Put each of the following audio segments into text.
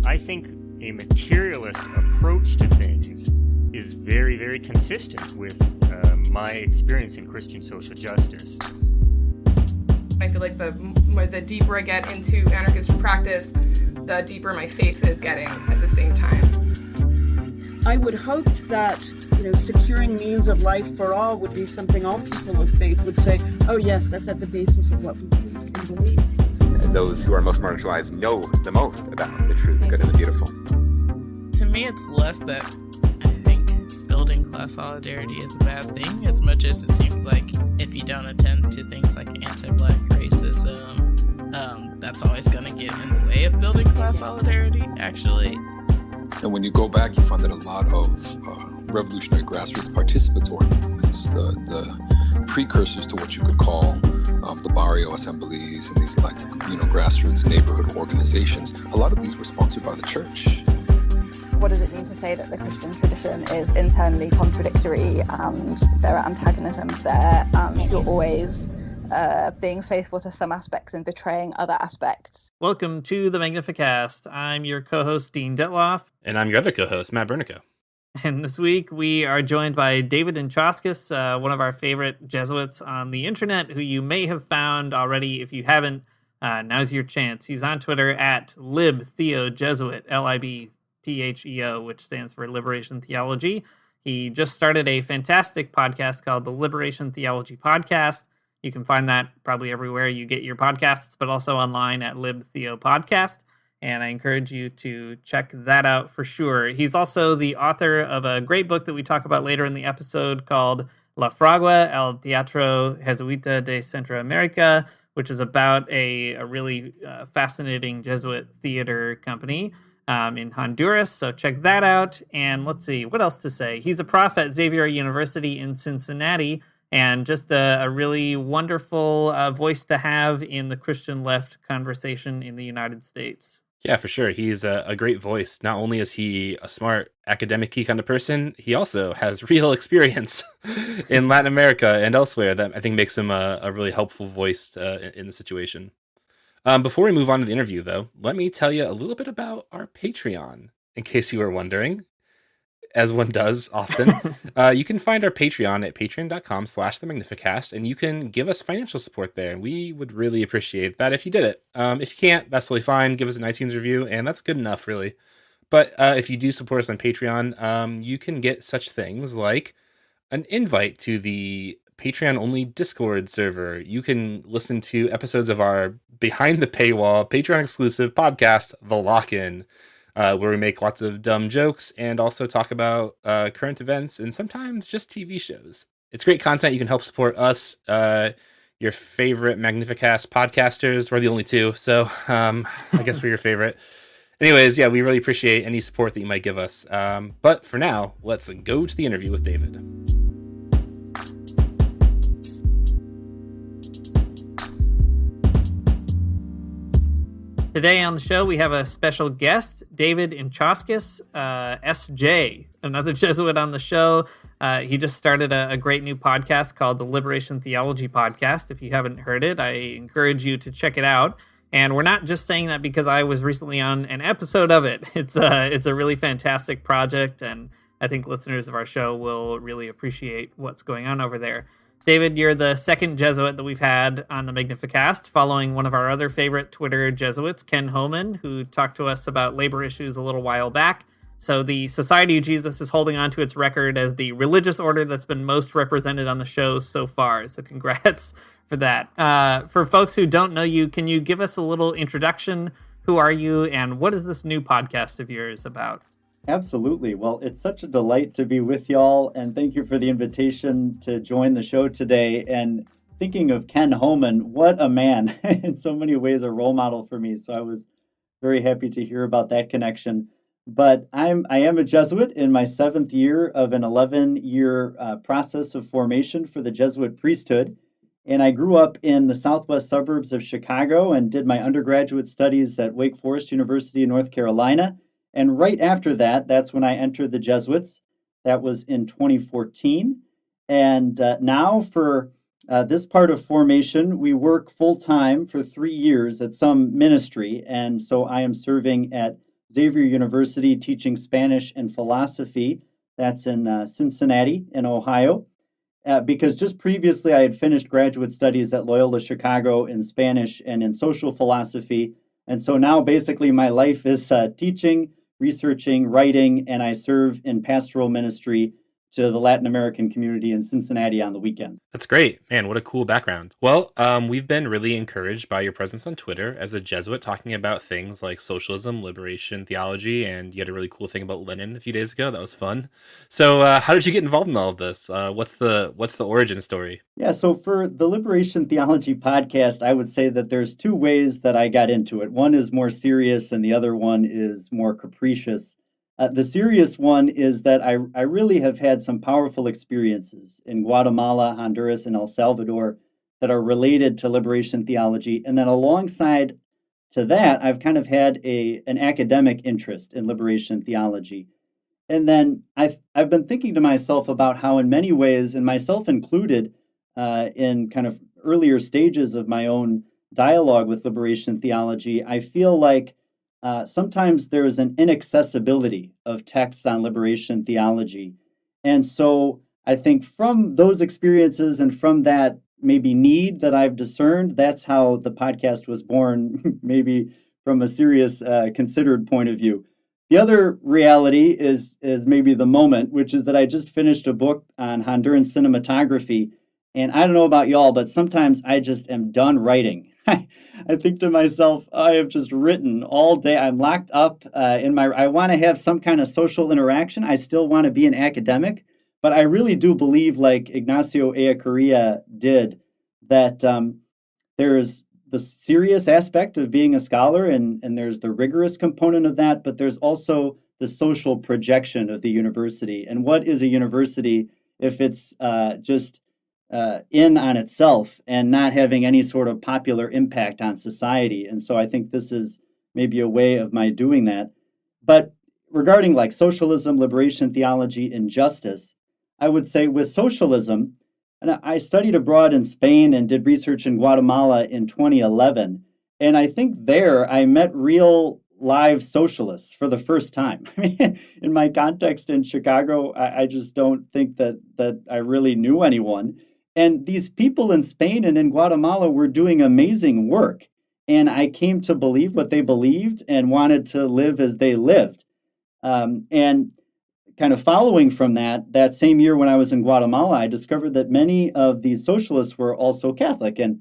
I think a materialist approach to things is very, very consistent with my experience in Christian social justice. I feel like the deeper I get into anarchist practice, the deeper my faith is getting at the same time. I would hope that securing means of life for all would be something all people of faith would say, oh yes, that's at the basis of what we believe. Those who are most marginalized know the most about the true, the good, and the beautiful. To me, it's less that I think building class solidarity is a bad thing, as much as it seems like if you don't attend to things like anti-Black racism, that's always going to get in the way of building class solidarity, actually. And when you go back, you find that a lot of revolutionary grassroots participatory movements, the precursors to what you could call the barrio assemblies and these grassroots neighborhood organizations, a lot of these were sponsored by the church. What does it mean to say that the Christian tradition is internally contradictory and there are antagonisms there and you're always being faithful to some aspects and betraying other aspects? Welcome to the Magnificast. I'm your co-host, Dean Detloff. And I'm your other co-host, Matt Bernico. And this week we are joined by David Inczauskis, one of our favorite Jesuits on the internet, who you may have found already. If you haven't, now's your chance. He's on Twitter at LibTheoJesuit, LibTheo, which stands for Liberation Theology. He just started a fantastic podcast called the Liberation Theology Podcast. You can find that probably everywhere you get your podcasts, but also online at LibTheo Podcast. And I encourage you to check that out for sure. He's also the author of a great book that we talk about later in the episode called La Fragua, El Teatro Jesuita de Centroamérica, which is about a really fascinating Jesuit theater company in Honduras. So check that out. And let's see, what else to say? He's a prof at Xavier University in Cincinnati, and just a really wonderful voice to have in the Christian left conversation in the United States. Yeah, for sure. He's a great voice. Not only is he a smart academic-y kind of person, he also has real experience in Latin America and elsewhere that I think makes him a really helpful voice in the situation. Before we move on to the interview, though, let me tell you a little bit about our Patreon, in case you were wondering. As one does often. You can find our Patreon at patreon.com/themagnificast, and you can give us financial support there, and we would really appreciate that if you did it. If you can't, that's totally fine. Give us an iTunes review, and that's good enough, really. But if you do support us on Patreon, you can get such things like an invite to the Patreon-only Discord server. You can listen to episodes of our behind-the-paywall, Patreon-exclusive podcast, The Lock-In, where we make lots of dumb jokes and also talk about current events and sometimes just TV shows. It's great content. You can help support us, your favorite Magnificast podcasters. We're the only two, so I guess we're your favorite. Anyways, yeah, we really appreciate any support that you might give us. But for now, let's go to the interview with David. Today on the show, we have a special guest, David Inczauskis, SJ, another Jesuit on the show. He just started a great new podcast called the Liberation Theology Podcast. If you haven't heard it, I encourage you to check it out. And we're not just saying that because I was recently on an episode of it. It's a really fantastic project, and I think listeners of our show will really appreciate what's going on over there. David, you're the second Jesuit that we've had on the Magnificast, following one of our other favorite Twitter Jesuits, Ken Homan, who talked to us about labor issues a little while back. So the Society of Jesus is holding on to its record as the religious order that's been most represented on the show so far. So congrats for that. For folks who don't know you, can you give us a little introduction? Who are you, and what is this new podcast of yours about? Absolutely. Well, it's such a delight to be with y'all, and thank you for the invitation to join the show today. And thinking of Ken Homan, what a man, in so many ways a role model for me. So I was very happy to hear about that connection. But I am a Jesuit in my 7th year of an 11-year process of formation for the Jesuit priesthood. And I grew up in the southwest suburbs of Chicago and did my undergraduate studies at Wake Forest University in North Carolina. And right after that, that's when I entered the Jesuits. That was in 2014. And now for this part of formation, we work full-time for 3 years at some ministry. And so I am serving at Xavier University teaching Spanish and philosophy. That's in Cincinnati, in Ohio. Because just previously I had finished graduate studies at Loyola Chicago in Spanish and in social philosophy. And so now basically my life is teaching, researching, writing, and I serve in pastoral ministry to the Latin American community in Cincinnati on the weekends. That's great. Man, what a cool background. Well, we've been really encouraged by your presence on Twitter as a Jesuit talking about things like socialism, liberation, theology, and you had a really cool thing about Lenin a few days ago. That was fun. So how did you get involved in all of this? What's the origin story? Yeah, so for the Liberation Theology podcast, I would say that there's two ways that I got into it. One is more serious and the other one is more capricious. The serious one is that I really have had some powerful experiences in Guatemala, Honduras, and El Salvador that are related to liberation theology. And then alongside to that, I've kind of had an academic interest in liberation theology. And then I've been thinking to myself about how in many ways, and myself included, in kind of earlier stages of my own dialogue with liberation theology, I feel like sometimes there is an inaccessibility of texts on liberation theology. And so I think from those experiences and from that maybe need that I've discerned, that's how the podcast was born, maybe from a serious, considered point of view. The other reality is maybe the moment, which is that I just finished a book on Honduran cinematography. And I don't know about y'all, but sometimes I just am done writing. I think to myself, I have just written all day. I'm locked up I want to have some kind of social interaction. I still want to be an academic, but I really do believe, like Ignacio Ellacuría did, that there's the serious aspect of being a scholar and there's the rigorous component of that, but there's also the social projection of the university. And what is a university if it's just in on itself and not having any sort of popular impact on society? And so I think this is maybe a way of my doing that. But regarding like socialism, liberation theology, and justice, I would say with socialism, and I studied abroad in Spain and did research in Guatemala in 2011. And I think there I met real live socialists for the first time. I mean, in my context in Chicago, I just don't think that I really knew anyone. And these people in Spain and in Guatemala were doing amazing work. And I came to believe what they believed and wanted to live as they lived. And kind of following from that same year when I was in Guatemala, I discovered that many of these socialists were also Catholic, and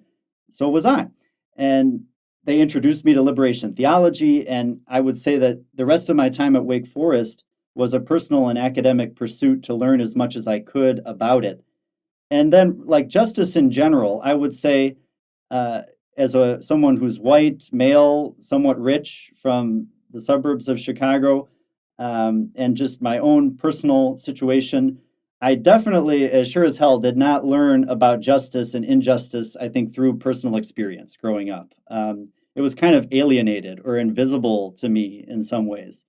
so was I. And they introduced me to liberation theology, and I would say that the rest of my time at Wake Forest was a personal and academic pursuit to learn as much as I could about it. And then, like justice in general, I would say, as someone who's white, male, somewhat rich from the suburbs of Chicago, and just my own personal situation, I definitely, as sure as hell, did not learn about justice and injustice, I think, through personal experience growing up. It was kind of alienated or invisible to me in some ways.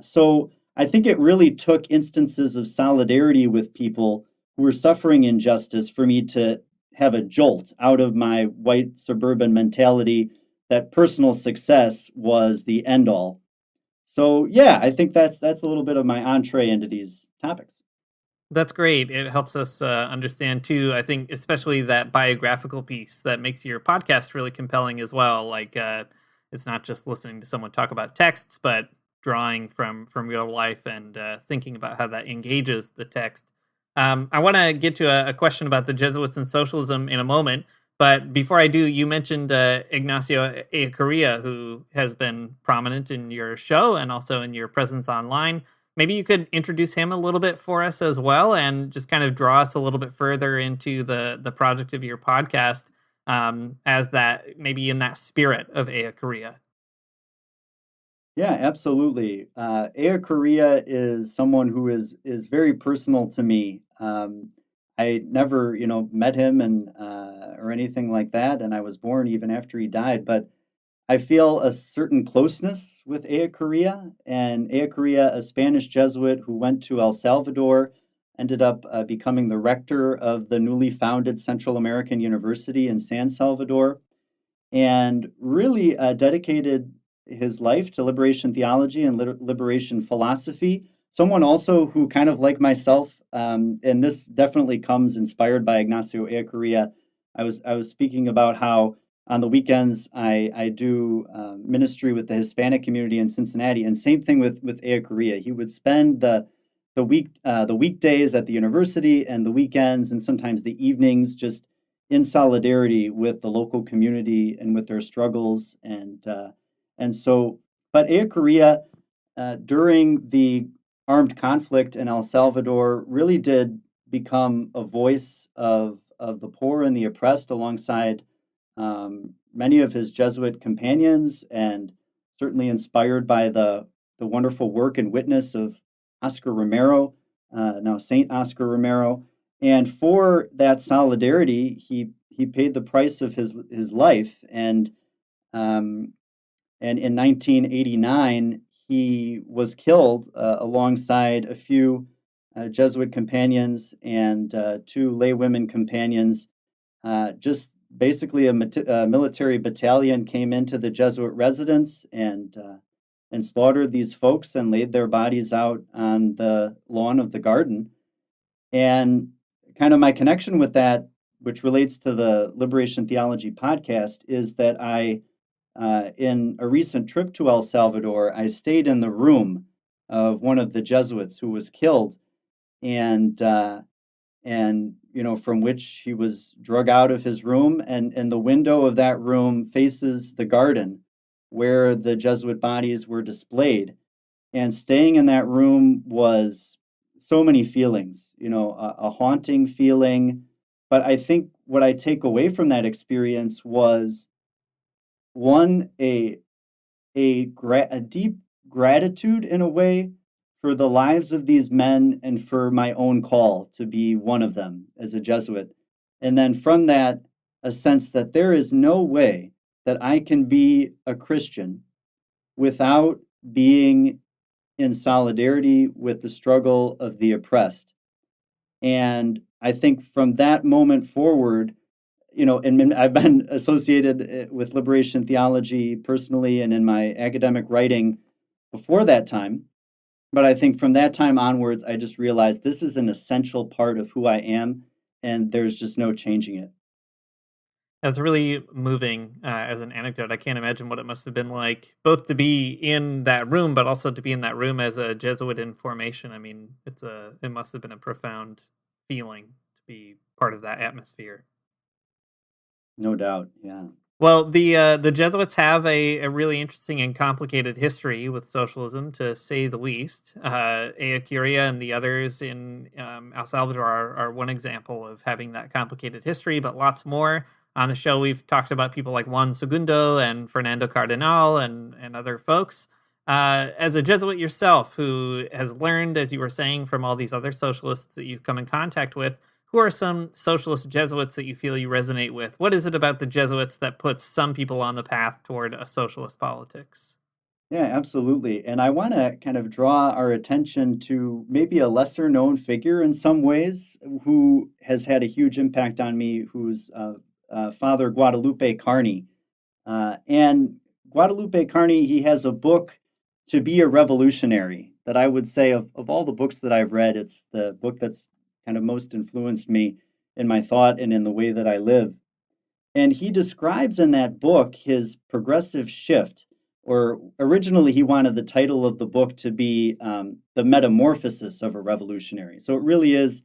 So I think it really took instances of solidarity with people who were suffering injustice for me to have a jolt out of my white suburban mentality that personal success was the end all. So yeah, I think that's a little bit of my entree into these topics. That's great. It helps us understand too. I think especially that biographical piece that makes your podcast really compelling as well. Like it's not just listening to someone talk about texts, but drawing from real life and thinking about how that engages the text. I want to get to a question about the Jesuits and socialism in a moment. But before I do, you mentioned Ignacio Ellacuría, who has been prominent in your show and also in your presence online. Maybe you could introduce him a little bit for us as well, and just kind of draw us a little bit further into the project of your podcast, as that maybe in that spirit of Ellacuría. Yeah, absolutely. Ellacuría is someone who is very personal to me. I never, met him and or anything like that, and I was born even after he died. But I feel a certain closeness with Ellacuría, and Ellacuría, a Spanish Jesuit who went to El Salvador, ended up becoming the rector of the newly founded Central American University in San Salvador, and really dedicated his life to liberation theology and liberation philosophy. Someone also who kind of like myself, and this definitely comes inspired by Ignacio Ellacuría. I was speaking about how on the weekends I do ministry with the Hispanic community in Cincinnati, and same thing with Ellacuría. He would spend the weekdays at the university and the weekends and sometimes the evenings just in solidarity with the local community and with their struggles and so. But Ellacuría during the armed conflict in El Salvador really did become a voice of the poor and the oppressed alongside many of his Jesuit companions, and certainly inspired by the wonderful work and witness of Oscar Romero, now Saint Oscar Romero. And for that solidarity, he paid the price of his life. And in 1989, he was killed alongside a few Jesuit companions and two laywomen companions. Just basically, a military battalion came into the Jesuit residence and slaughtered these folks and laid their bodies out on the lawn of the garden. And kind of my connection with that, which relates to the Liberation Theology podcast, is that in a recent trip to El Salvador, I stayed in the room of one of the Jesuits who was killed, and from which he was drug out of his room, and the window of that room faces the garden where the Jesuit bodies were displayed. And staying in that room was so many feelings, a haunting feeling. But I think what I take away from that experience was one, a deep gratitude in a way for the lives of these men and for my own call to be one of them as a Jesuit. And then from that, a sense that there is no way that I can be a Christian without being in solidarity with the struggle of the oppressed. And I think from that moment forward, and I've been associated with liberation theology personally and in my academic writing before that time. But I think from that time onwards, I just realized this is an essential part of who I am, and there's just no changing it. That's really moving as an anecdote. I can't imagine what it must have been like, both to be in that room, but also to be in that room as a Jesuit in formation. I mean, it must have been a profound feeling to be part of that atmosphere. No doubt, yeah. Well, the Jesuits have a really interesting and complicated history with socialism, to say the least. Ellacuría and the others in El Salvador are one example of having that complicated history, but lots more. On the show, we've talked about people like Juan Segundo and Fernando Cardenal and other folks. As a Jesuit yourself, who has learned, as you were saying, from all these other socialists that you've come in contact with, who are some socialist Jesuits that you feel you resonate with? What is it about the Jesuits that puts some people on the path toward a socialist politics? Yeah, absolutely. And I want to kind of draw our attention to maybe a lesser known figure in some ways who has had a huge impact on me, who's Father Guadalupe Carney. And Guadalupe Carney, he has a book, To Be a Revolutionary, that I would say of all the books that I've read, it's the book that's kind of most influenced me in my thought and in the way that I live. And he describes in that book his progressive shift, or originally he wanted the title of the book to be The Metamorphosis of a Revolutionary. So it really is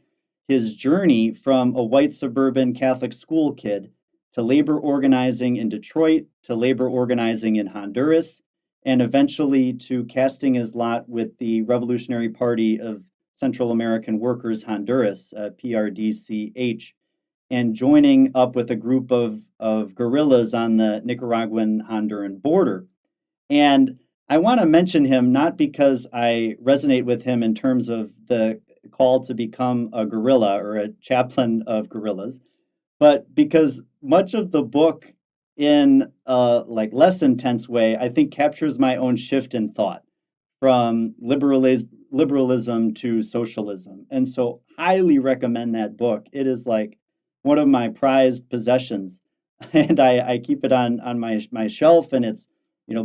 his journey from a white suburban Catholic school kid to labor organizing in Detroit, to labor organizing in Honduras, and eventually to casting his lot with the Revolutionary Party of Central American Workers, Honduras, PRDCH, and joining up with a group of guerrillas on the Nicaraguan-Honduran border. And I want to mention him not because I resonate with him in terms of the call to become a guerrilla or a chaplain of guerrillas, but because much of the book, in a less intense way, I think captures my own shift in thought from liberalism to socialism. And so highly recommend that book. It is like one of my prized possessions. And I keep it on my shelf, and it's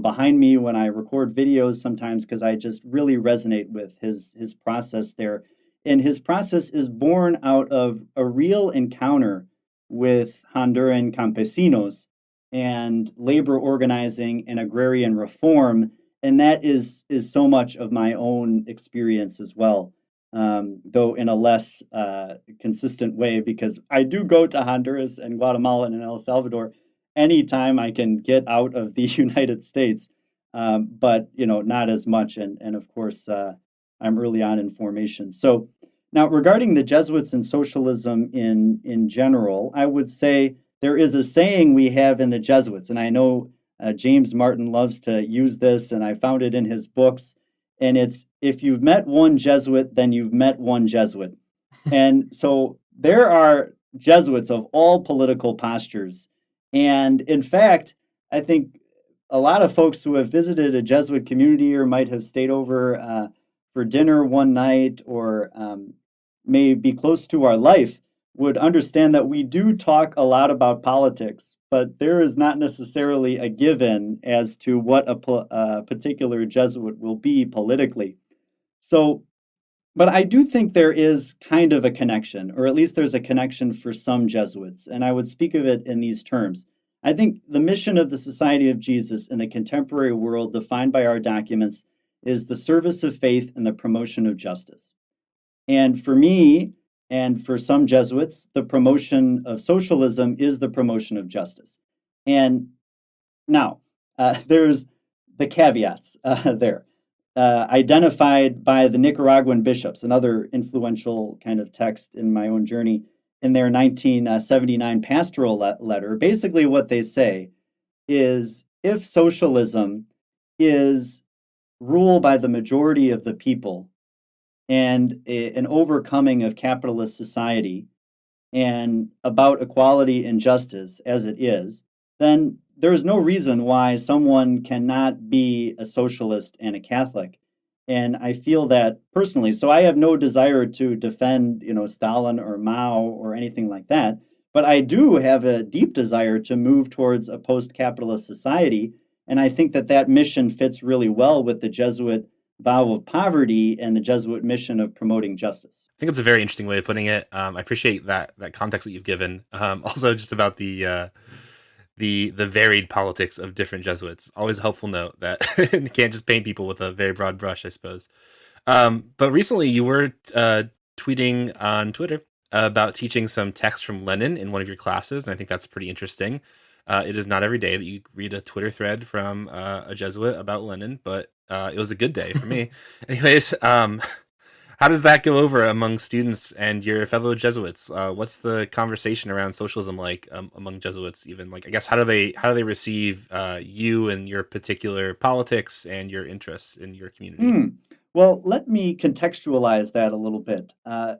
behind me when I record videos sometimes, because I just really resonate with his process there. And his process is born out of a real encounter with Honduran campesinos and labor organizing and agrarian reform. And that is so much of my own experience as well, though in a less consistent way, because I do go to Honduras and Guatemala and El Salvador anytime I can get out of the United States, but not as much. And of course, I'm early on in formation. So now, regarding the Jesuits and socialism in general, I would say there is a saying we have in the Jesuits, and I know James Martin loves to use this, and I found it in his books. And it's, if you've met one Jesuit, then you've met one Jesuit. And so there are Jesuits of all political postures. And in fact, I think a lot of folks who have visited a Jesuit community or might have stayed over for dinner one night, or may be close to our life, would understand that we do talk a lot about politics, but there is not necessarily a given as to what a particular Jesuit will be politically. So, but I do think there is kind of a connection, or at least there's a connection for some Jesuits, and I would speak of it in these terms. I think the mission of the Society of Jesus in the contemporary world, defined by our documents, is the service of faith and the promotion of justice. And for me, and for some Jesuits, the promotion of socialism is the promotion of justice. And now, there's the caveats there, identified by the Nicaraguan bishops, another influential kind of text in my own journey, in their 1979 pastoral letter. Basically, what they say is, if socialism is rule by the majority of the people and an overcoming of capitalist society and about equality and justice as it is, then there's no reason why someone cannot be a socialist and a Catholic. And I feel that personally. So I have no desire to defend, Stalin or Mao or anything like that. But I do have a deep desire to move towards a post-capitalist society. And I think that mission fits really well with the Jesuit vow of poverty and the Jesuit mission of promoting justice. I think it's a very interesting way of putting it. I appreciate that context that you've given. Also, just about the varied politics of different Jesuits. Always a helpful note that you can't just paint people with a very broad brush, I suppose. But recently, you were tweeting on Twitter about teaching some text from Lenin in one of your classes, and I think that's pretty interesting. It is not every day that you read a Twitter thread from a Jesuit about Lenin, but it was a good day for me. Anyways, how does that go over among students and your fellow Jesuits? What's the conversation around socialism like among Jesuits? Even, like, I guess, how do they receive you and your particular politics and your interests in your community? Well, let me contextualize that a little bit.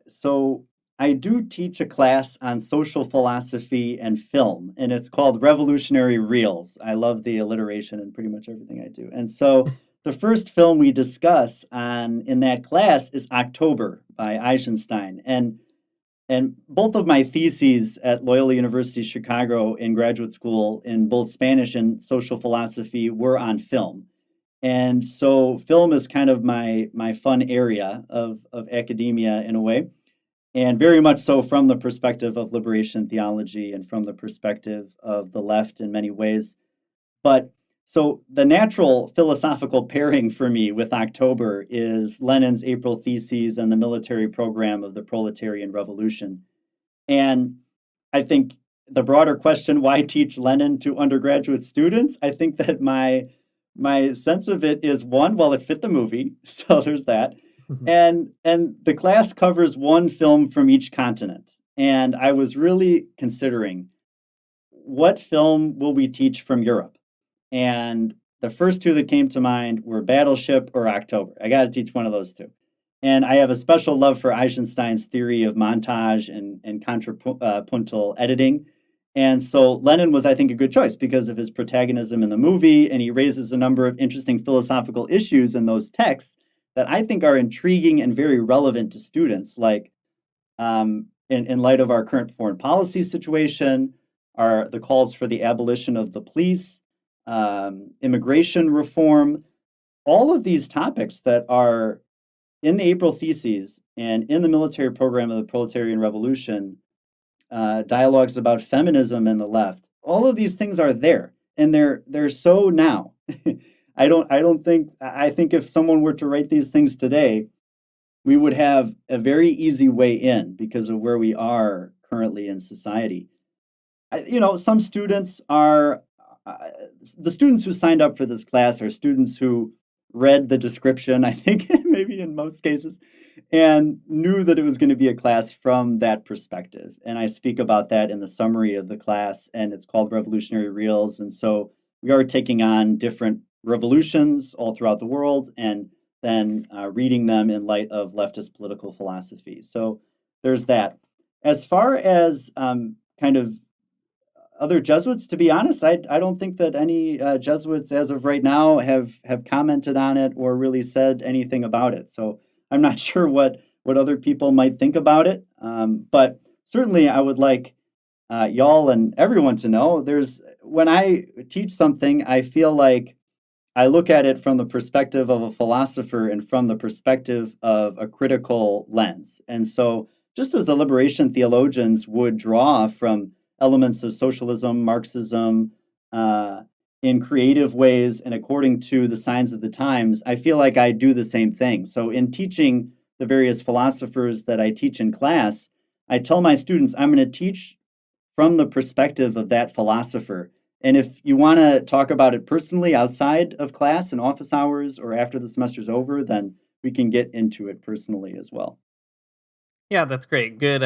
So I do teach a class on social philosophy and film, and it's called Revolutionary Reels. I love the alliteration in pretty much everything I do. And so the first film we discuss in that class is October by Eisenstein. And both of my theses at Loyola University Chicago in graduate school in both Spanish and social philosophy were on film. And so film is kind of my fun area of academia in a way, and very much so from the perspective of liberation theology and from the perspective of the left in many ways. But so the natural philosophical pairing for me with October is Lenin's April Theses and the military program of the proletarian revolution. And I think the broader question, why teach Lenin to undergraduate students? I think that my sense of it is, one, well, it fit the movie, so there's that. And the class covers one film from each continent. And I was really considering, what film will we teach from Europe? And the first two that came to mind were Battleship or October. I got to teach one of those two. And I have a special love for Eisenstein's theory of montage and contrapuntal editing. And so Lenin was, I think, a good choice because of his protagonism in the movie, and he raises a number of interesting philosophical issues in those texts that I think are intriguing and very relevant to students, like in light of our current foreign policy situation, are the calls for the abolition of the police, immigration reform, all of these topics that are in the April Theses and in the military program of the Proletarian Revolution, dialogues about feminism and the left. All of these things are there, and they're so now. I think if someone were to write these things today, we would have a very easy way in because of where we are currently in society. Some students are the students who signed up for this class are students who read the description, I think, maybe in most cases, and knew that it was going to be a class from that perspective. And I speak about that in the summary of the class, and it's called Revolutionary Reels. And so we are taking on different revolutions all throughout the world and then reading them in light of leftist political philosophy. So there's that. As far as kind of other Jesuits, to be honest, I don't think that any Jesuits as of right now have commented on it or really said anything about it. So I'm not sure what other people might think about it. But certainly I would like y'all and everyone to know when I teach something, I feel like I look at it from the perspective of a philosopher and from the perspective of a critical lens. And so just as the liberation theologians would draw from elements of socialism, Marxism, in creative ways and according to the signs of the times, I feel like I do the same thing. So in teaching the various philosophers that I teach in class, I tell my students I'm going to teach from the perspective of that philosopher. And if you want to talk about it personally outside of class and office hours or after the semester's over, then we can get into it personally as well. Yeah, that's great. Good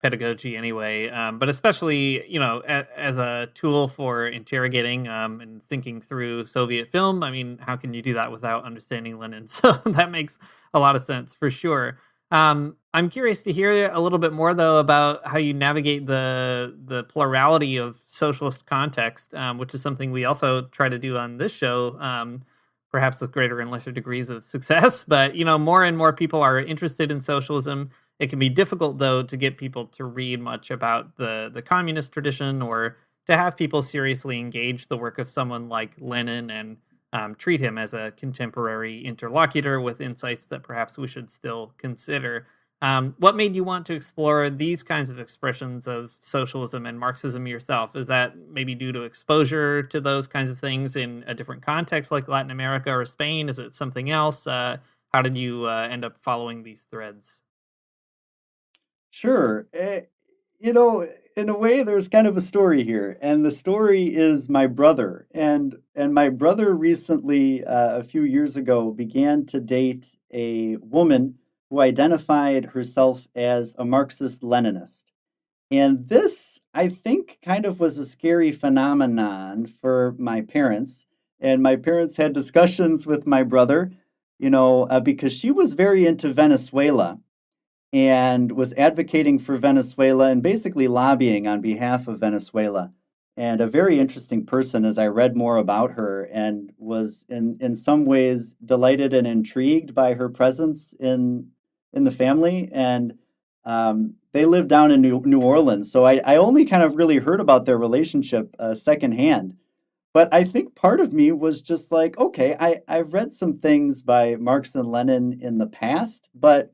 pedagogy anyway, but especially, as a tool for interrogating and thinking through Soviet film. I mean, how can you do that without understanding Lenin? So that makes a lot of sense for sure. I'm curious to hear a little bit more, though, about how you navigate the plurality of socialist context, which is something we also try to do on this show, perhaps with greater and lesser degrees of success. But, more and more people are interested in socialism. It can be difficult, though, to get people to read much about the communist tradition or to have people seriously engage the work of someone like Lenin and treat him as a contemporary interlocutor with insights that perhaps we should still consider. What made you want to explore these kinds of expressions of socialism and Marxism yourself? Is that maybe due to exposure to those kinds of things in a different context like Latin America or Spain? Is it something else? How did you end up following these threads? Sure. In a way, there's kind of a story here, and the story is my brother. And my brother recently, a few years ago, began to date a woman who identified herself as a Marxist-Leninist. And this, I think, kind of was a scary phenomenon for my parents. And my parents had discussions with my brother, because she was very into Venezuela and was advocating for Venezuela and basically lobbying on behalf of Venezuela. And a very interesting person as I read more about her and was in some ways delighted and intrigued by her presence in the family. And they lived down in New Orleans. So I only kind of really heard about their relationship secondhand. But I think part of me was just like, okay, I've read some things by Marx and Lenin in the past, but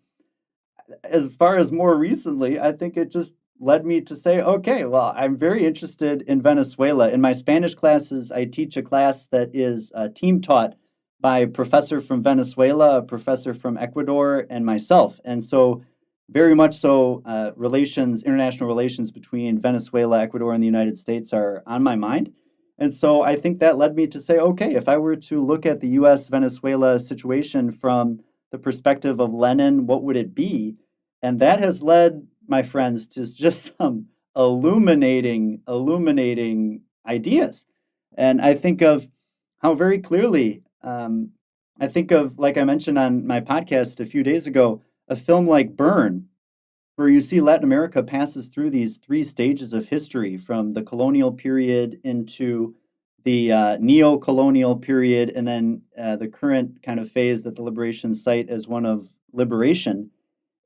as far as more recently, I think it just led me to say, okay, well, I'm very interested in Venezuela. In my Spanish classes, I teach a class that is team taught by a professor from Venezuela, a professor from Ecuador, and myself. And so very much so, international relations between Venezuela, Ecuador, and the United States are on my mind. And so I think that led me to say, okay, if I were to look at the U.S.-Venezuela situation from the perspective of Lenin, what would it be? And that has led, my friends, to just some illuminating ideas. And I think of how very clearly, I think of, like I mentioned on my podcast a few days ago, a film like Burn, where you see Latin America passes through these three stages of history from the colonial period into the neo-colonial period, and then the current kind of phase that the liberation cite as one of liberation.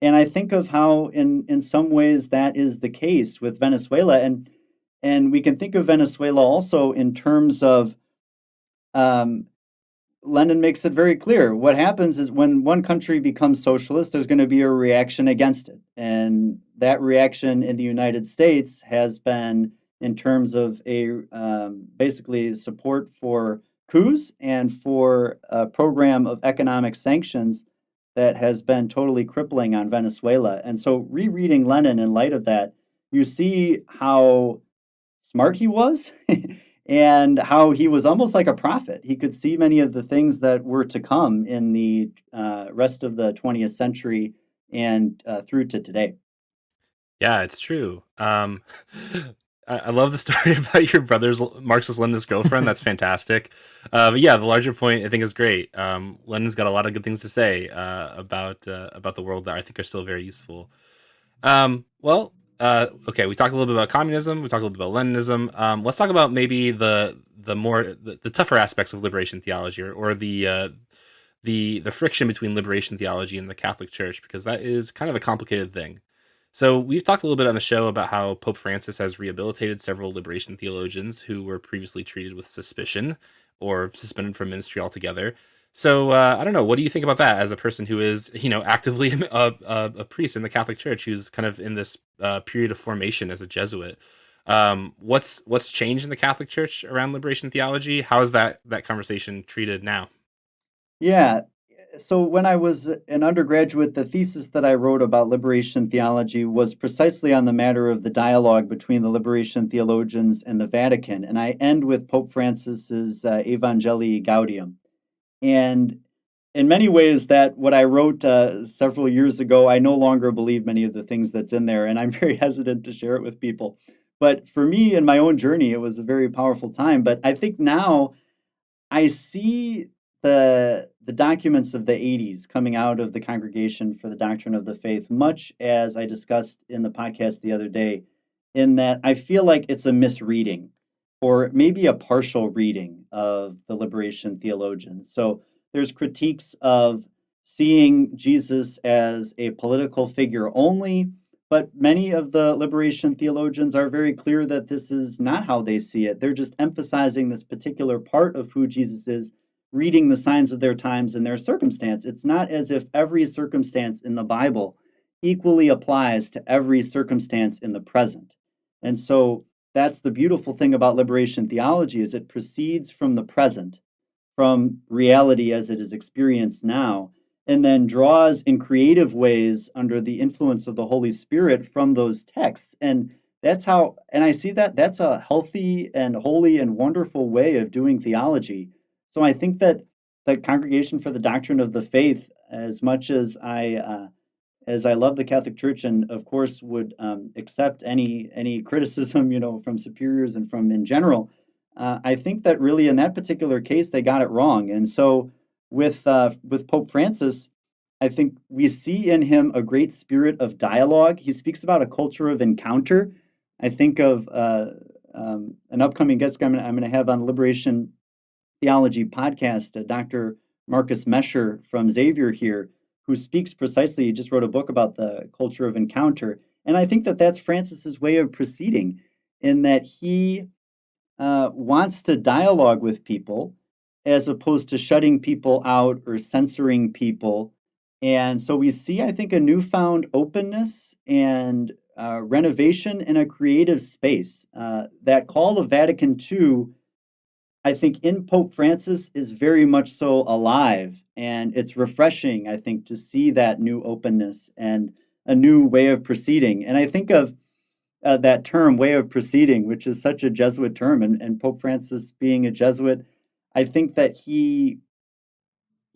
And I think of how, in some ways, that is the case with Venezuela, and we can think of Venezuela also in terms of Lenin makes it very clear. What happens is when one country becomes socialist, there's going to be a reaction against it. And that reaction in the United States has been in terms of basically support for coups and for a program of economic sanctions that has been totally crippling on Venezuela. And so rereading Lenin in light of that, you see how smart he was and how he was almost like a prophet. He could see many of the things that were to come in the rest of the 20th century and through to today. Yeah, it's true. I love the story about your brother's Marxist-Leninist girlfriend. That's fantastic. But yeah, the larger point I think is great. Lenin's got a lot of good things to say about the world that I think are still very useful. Okay, we talked a little bit about communism. We talked a little bit about Leninism. Let's talk about maybe the tougher aspects of liberation theology, or the friction between liberation theology and the Catholic Church, because that is kind of a complicated thing. So we've talked a little bit on the show about how Pope Francis has rehabilitated several liberation theologians who were previously treated with suspicion or suspended from ministry altogether. So I don't know. What do you think about that as a person who is, actively a priest in the Catholic Church, who's kind of in this period of formation as a Jesuit? What's changed in the Catholic Church around liberation theology? How is that conversation treated now? Yeah. So when I was an undergraduate, the thesis that I wrote about liberation theology was precisely on the matter of the dialogue between the liberation theologians and the Vatican. And I end with Pope Francis's Evangelii Gaudium. And in many ways, that what I wrote several years ago, I no longer believe many of the things that's in there, and I'm very hesitant to share it with people. But for me, in my own journey, it was a very powerful time. But I think now I see the documents of the 80s coming out of the Congregation for the Doctrine of the Faith, much as I discussed in the podcast the other day, in that I feel like it's a misreading or maybe a partial reading of the liberation theologians. So there's critiques of seeing Jesus as a political figure only, but many of the liberation theologians are very clear that this is not how they see it. They're just emphasizing this particular part of who Jesus is, reading the signs of their times and their circumstance. It's not as if every circumstance in the Bible equally applies to every circumstance in the present. And so that's the beautiful thing about liberation theology, is it proceeds from the present, from reality as it is experienced now, and then draws in creative ways under the influence of the Holy Spirit from those texts. And I see that's a healthy and holy and wonderful way of doing theology. So I think that the Congregation for the Doctrine of the Faith, as much as I love the Catholic Church and of course would accept any criticism, from superiors and from in general, I think that really in that particular case they got it wrong. And so with Pope Francis, I think we see in him a great spirit of dialogue. He speaks about a culture of encounter. I think of an upcoming guest I'm going to have on the Liberation Theology podcast, Dr. Marcus Mescher from Xavier here, who speaks precisely. He just wrote a book about the culture of encounter. And I think that that's Francis's way of proceeding, in that he wants to dialogue with people as opposed to shutting people out or censoring people. And so we see, I think, a newfound openness and renovation in a creative space. That call of Vatican II, I think, in Pope Francis is very much so alive. And it's refreshing, I think, to see that new openness and a new way of proceeding. And I think of that term, way of proceeding, which is such a Jesuit term. And Pope Francis being a Jesuit, I think that he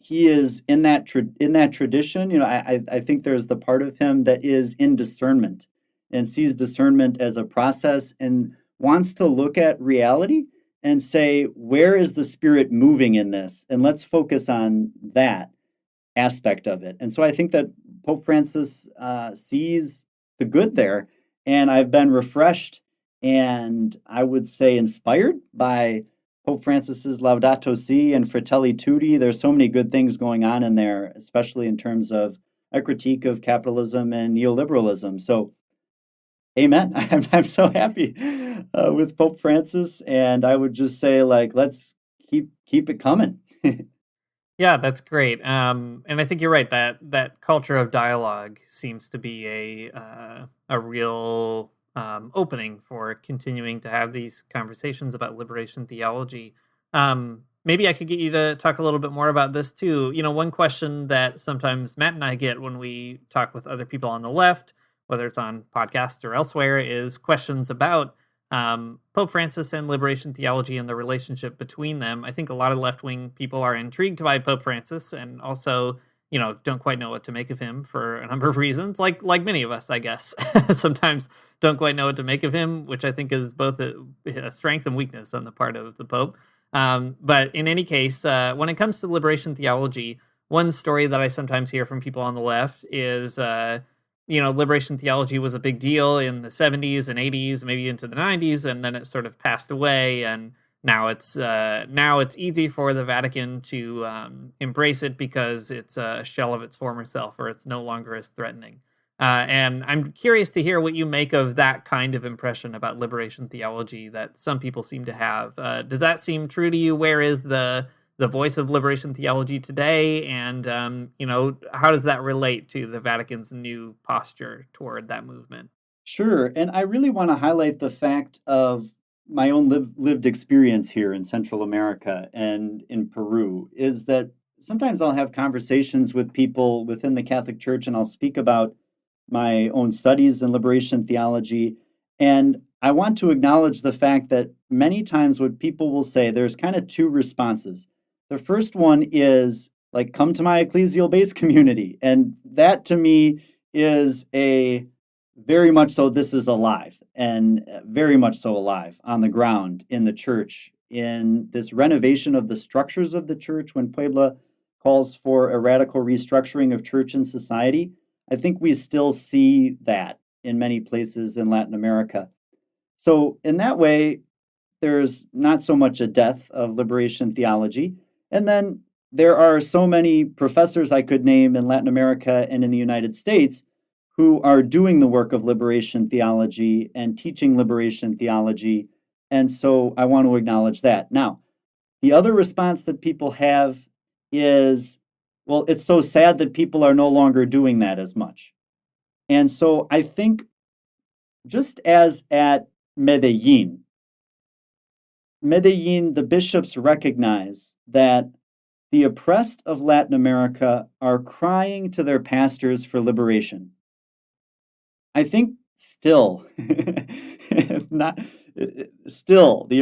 is in that tradition. I think there's the part of him that is in discernment and sees discernment as a process and wants to look at reality and say, where is the Spirit moving in this? And let's focus on that aspect of it. And so I think that Pope Francis sees the good there. And I've been refreshed and I would say inspired by Pope Francis's Laudato Si and Fratelli Tutti. There's so many good things going on in there, especially in terms of a critique of capitalism and neoliberalism. So, amen. I'm so happy with Pope Francis, and I would just say, let's keep it coming. Yeah, that's great. And I think you're right that that culture of dialogue seems to be a real opening for continuing to have these conversations about liberation theology. Maybe I could get you to talk a little bit more about this too. You know, one question that sometimes Matt and I get when we talk with other people on the left, whether it's on podcasts or elsewhere, is questions about Pope Francis and liberation theology and the relationship between them. I think a lot of left-wing people are intrigued by Pope Francis and also, you know, don't quite know what to make of him for a number of reasons, like many of us, I guess. Sometimes don't quite know what to make of him, which I think is both a strength and weakness on the part of the Pope. But in any case, when it comes to liberation theology, one story that I sometimes hear from people on the left is you know, liberation theology was a big deal in the 70s and 80s, maybe into the 90s, and then it sort of passed away. And now it's easy for the Vatican to embrace it because it's a shell of its former self, or it's no longer as threatening. And I'm curious to hear what you make of that kind of impression about liberation theology that some people seem to have. Does that seem true to you? Where is the voice of liberation theology today, and you know, how does that relate to the Vatican's new posture toward that movement? Sure, and I really want to highlight the fact of my own lived experience here in Central America and in Peru is that sometimes I'll have conversations with people within the Catholic Church, and I'll speak about my own studies in liberation theology, and I want to acknowledge the fact that many times what people will say, there's kind of two responses. The first one is like, come to my ecclesial base community. And that to me is a very much so, this is alive and very much so alive on the ground in the church, in this renovation of the structures of the church. When Puebla calls for a radical restructuring of church and society, I think we still see that in many places in Latin America. So in that way, there's not so much a death of liberation theology. And then there are so many professors I could name in Latin America and in the United States who are doing the work of liberation theology and teaching liberation theology. And so I want to acknowledge that. Now, the other response that people have is, well, it's so sad that people are no longer doing that as much. And so I think just as at Medellin, the bishops recognize that the oppressed of Latin America are crying to their pastors for liberation. I think still, the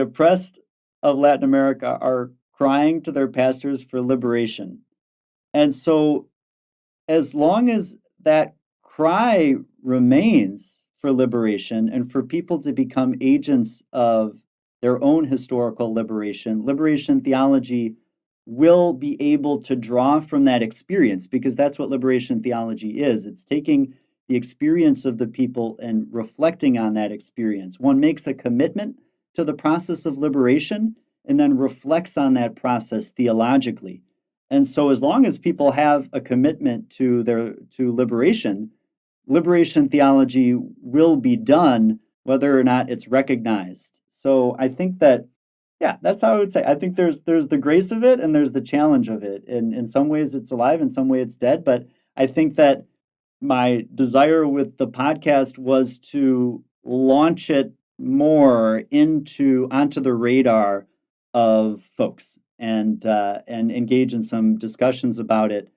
oppressed of Latin America are crying to their pastors for liberation. And so as long as that cry remains for liberation and for people to become agents of their own historical liberation, liberation theology will be able to draw from that experience, because that's what liberation theology is. It's taking the experience of the people and reflecting on that experience. One makes a commitment to the process of liberation and then reflects on that process theologically. And so as long as people have a commitment to liberation, liberation theology will be done whether or not it's recognized. So I think that, yeah, that's how I would say. I think there's the grace of it and there's the challenge of it. And in some ways it's alive, in some way it's dead. But I think that my desire with the podcast was to launch it more onto the radar of folks and engage in some discussions about it.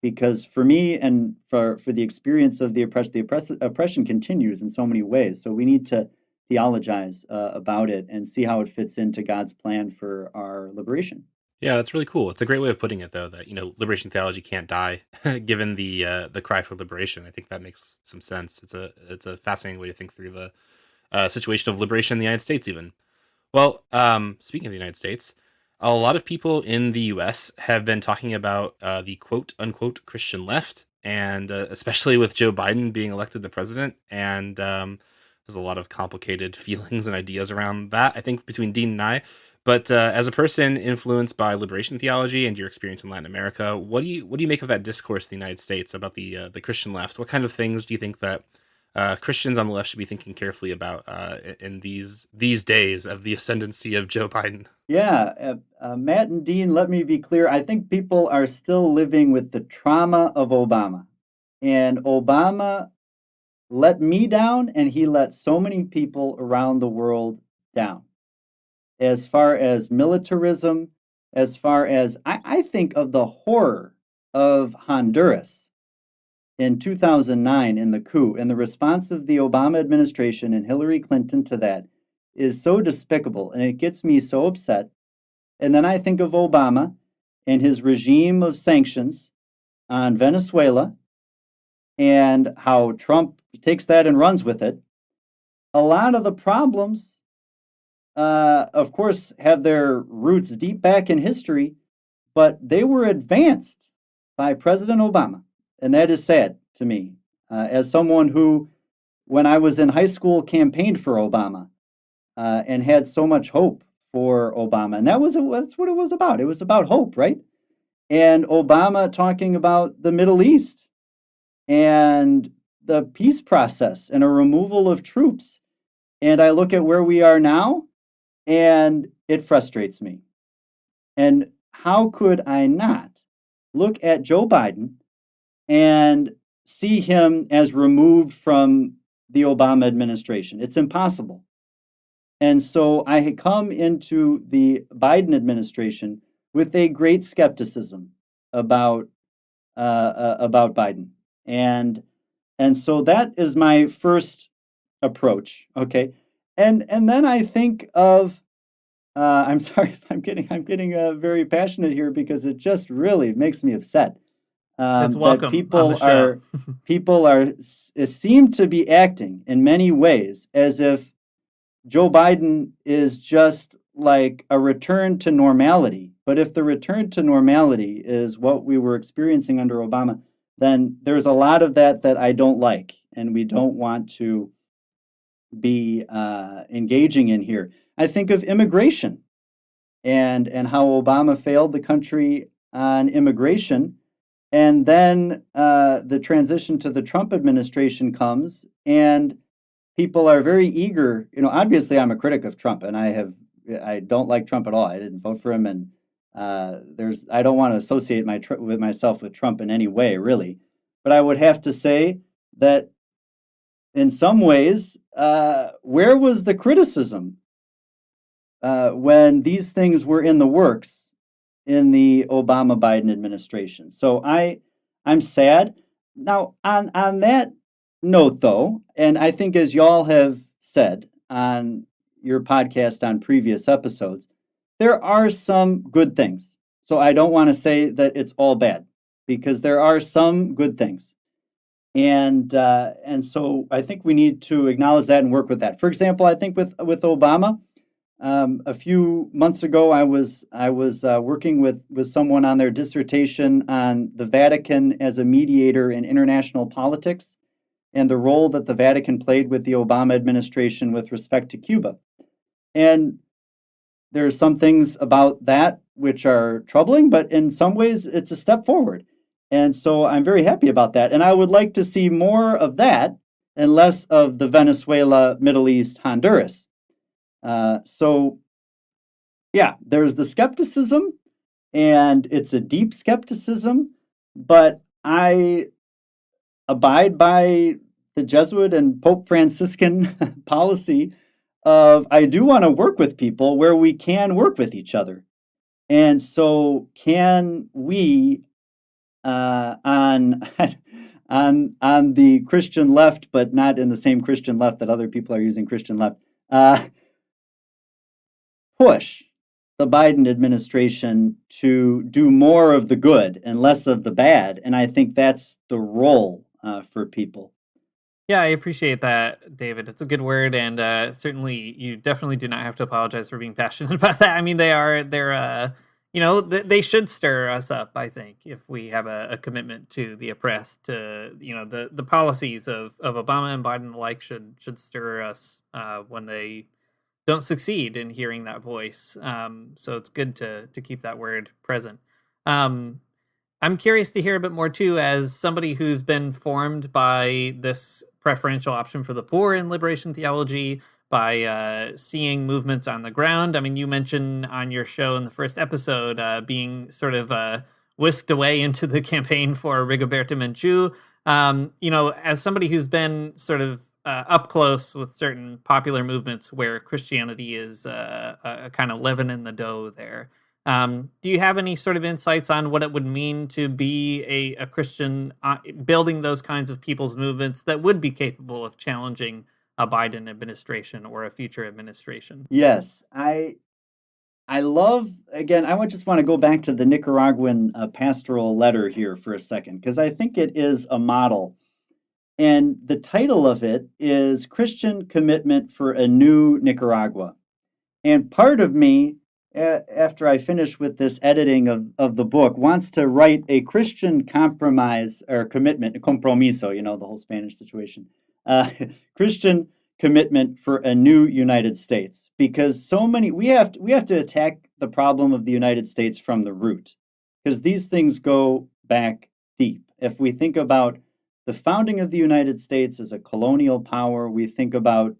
Because for me and for the experience of the oppression continues in so many ways. So we need to theologize about it and see how it fits into God's plan for our liberation. Yeah, that's really cool. It's a great way of putting it, though, that, you know, liberation theology can't die, given the cry for liberation. I think that makes some sense. It's a fascinating way to think through the situation of liberation in the United States, even. Well, speaking of the United States, a lot of people in the U.S. have been talking about the quote unquote Christian left, and especially with Joe Biden being elected the president, and there's a lot of complicated feelings and ideas around that, I think, between Dean and I. But as a person influenced by liberation theology and your experience in Latin America, what do you make of that discourse in the United States about the Christian left? What kind of things do you think that Christians on the left should be thinking carefully about in these days of the ascendancy of Joe Biden? Yeah, Matt and Dean, let me be clear. I think people are still living with the trauma of Obama. And Obama let me down, and he let so many people around the world down. As far as militarism, as far as I think of the horror of Honduras in 2009 in the coup, and the response of the Obama administration and Hillary Clinton to that is so despicable, and it gets me so upset. And then I think of Obama and his regime of sanctions on Venezuela and how Trump takes that and runs with it. A lot of the problems, of course, have their roots deep back in history, but they were advanced by President Obama. And that is sad to me. As someone who, when I was in high school, campaigned for Obama and had so much hope for Obama. And that's what it was about. It was about hope, right? And Obama talking about the Middle East and the peace process and a removal of troops. And I look at where we are now, and it frustrates me. And how could I not look at Joe Biden and see him as removed from the Obama administration? It's impossible. And so I had come into the Biden administration with a great skepticism about Biden, and so that is my first approach. Okay, and then I think of I'm sorry if I'm getting very passionate here, because it just really makes me upset. It's That welcome on the show. people are seem to be acting in many ways as if Joe Biden is just like a return to normality. But if the return to normality is what we were experiencing under Obama, then there's a lot of that I don't like, and we don't want to be engaging in here. I think of immigration and how Obama failed the country on immigration, and then the transition to the Trump administration comes, and people are very eager. Obviously, I'm a critic of Trump, and I don't like Trump at all. I didn't vote for him, and I don't want to associate myself with Trump in any way, really. But I would have to say that in some ways, where was the criticism when these things were in the works in the Obama-Biden administration? So I'm sad. Now, on that note, though, and I think as y'all have said on your podcast on previous episodes, there are some good things. So I don't want to say that it's all bad, because there are some good things. And so I think we need to acknowledge that and work with that. For example, I think with Obama, a few months ago, I was working with someone on their dissertation on the Vatican as a mediator in international politics, and the role that the Vatican played with the Obama administration with respect to Cuba. And there's some things about that which are troubling, but in some ways it's a step forward. And so I'm very happy about that. And I would like to see more of that and less of the Venezuela, Middle East, Honduras. So yeah, there's the skepticism, and it's a deep skepticism, but I abide by the Jesuit and Pope Franciscan policy of I do want to work with people where we can work with each other. And so can we on on the Christian left, but not in the same Christian left that other people are using Christian left, push the Biden administration to do more of the good and less of the bad. And I think that's the role for people. Yeah, I appreciate that, David. It's a good word, and certainly you definitely do not have to apologize for being passionate about that. I mean, they should stir us up, I think, if we have a commitment to the oppressed, to, the policies of Obama and Biden alike should stir us when they don't succeed in hearing that voice. So it's good to keep that word present. I'm curious to hear a bit more too, as somebody who's been formed by this preferential option for the poor in liberation theology, by seeing movements on the ground. I mean, you mentioned on your show in the first episode being sort of whisked away into the campaign for Rigoberta Menchú. As somebody who's been sort of up close with certain popular movements where Christianity is a kind of living in the dough there, do you have any sort of insights on what it would mean to be a Christian building those kinds of people's movements that would be capable of challenging a Biden administration or a future administration? Yes, I love, again, I just want to go back to the Nicaraguan pastoral letter here for a second, because I think it is a model. And the title of it is Christian Commitment for a New Nicaragua. And part of me, after I finish with this editing of the book, wants to write a Christian compromise or commitment, compromiso, the whole Spanish situation. Christian commitment for a new United States, because we have to attack the problem of the United States from the root, because these things go back deep. If we think about the founding of the United States as a colonial power, we think about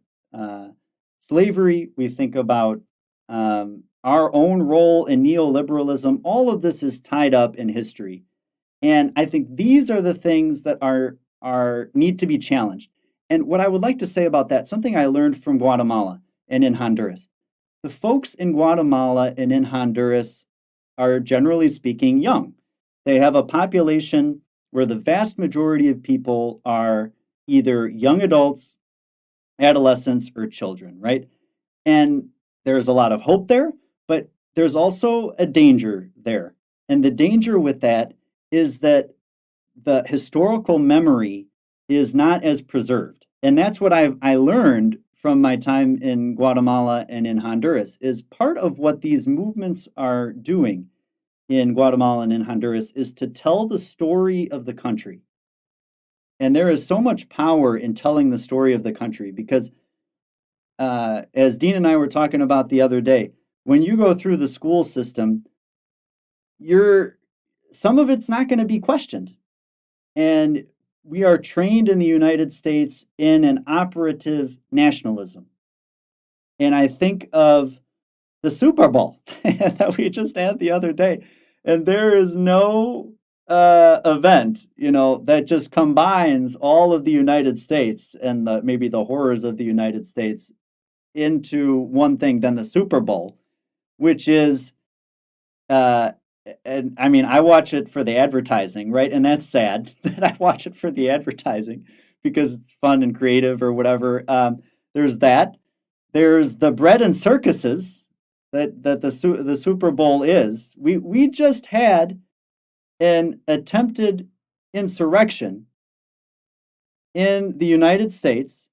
slavery, we think about our own role in neoliberalism. All of this is tied up in history, and I think these are the things that need to be challenged. And what I would like to say about that, something I learned from Guatemala and in Honduras. The folks in Guatemala and in Honduras are, generally speaking, young. They have a population where the vast majority of people are either young adults, adolescents, or children, right? And there's a lot of hope there, but there's also a danger there. And the danger with that is that the historical memory is not as preserved. And that's what I learned from my time in Guatemala and in Honduras, is part of what these movements are doing in Guatemala and in Honduras is to tell the story of the country. And there is so much power in telling the story of the country, because as Dean and I were talking about the other day, when you go through the school system, some of it's not going to be questioned. And we are trained in the United States in an operative nationalism. And I think of the Super Bowl that we just had the other day. And there is no event, that just combines all of the United States and maybe the horrors of the United States into one thing than the Super Bowl, which is and I mean, I watch it for the advertising, right? And that's sad that I watch it for the advertising because it's fun and creative or whatever. There's that. There's the bread and circuses that the Super Bowl is. We just had an attempted insurrection in the United States,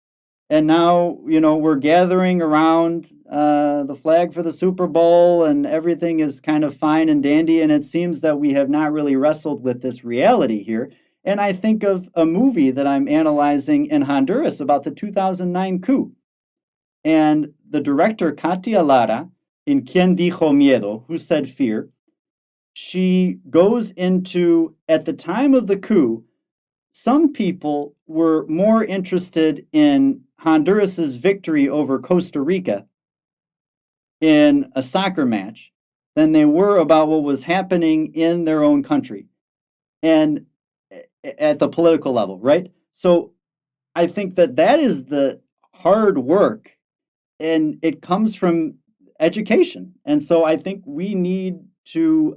and now we're gathering around the flag for the Super Bowl, and everything is kind of fine and dandy, and it seems that we have not really wrestled with this reality here. And I think of a movie that I'm analyzing in Honduras about the 2009 coup. And the director, Katia Lara, in Quien Dijo Miedo, Who Said Fear, she goes into, at the time of the coup, some people were more interested in Honduras's victory over Costa Rica in a soccer match than they were about what was happening in their own country and at the political level, right? So I think that is the hard work, and it comes from education. And so I think we need to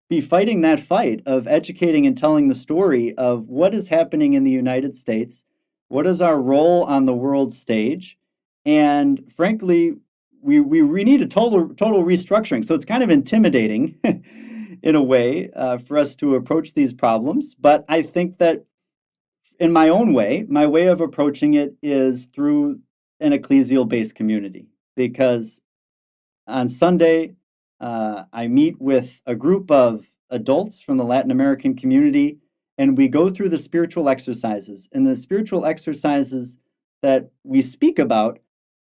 be fighting that fight of educating and telling the story of what is happening in the United States, what is our role on the world stage, and frankly, we need a total restructuring. So it's kind of intimidating in a way for us to approach these problems. But I think that in my own way, my way of approaching it is through an ecclesial-based community, because on Sunday, I meet with a group of adults from the Latin American community, and we go through the spiritual exercises. And the spiritual exercises that we speak about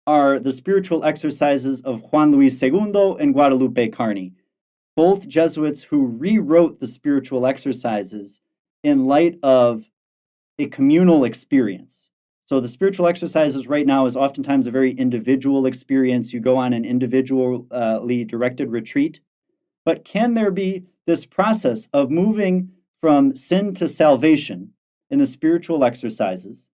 are the spiritual exercises of Juan Luis II and Guadalupe Carney, both Jesuits who rewrote the spiritual exercises in light of a communal experience. So the spiritual exercises right now is oftentimes a very individual experience. You go on an individually directed retreat. But can there be this process of moving from sin to salvation in the spiritual exercises,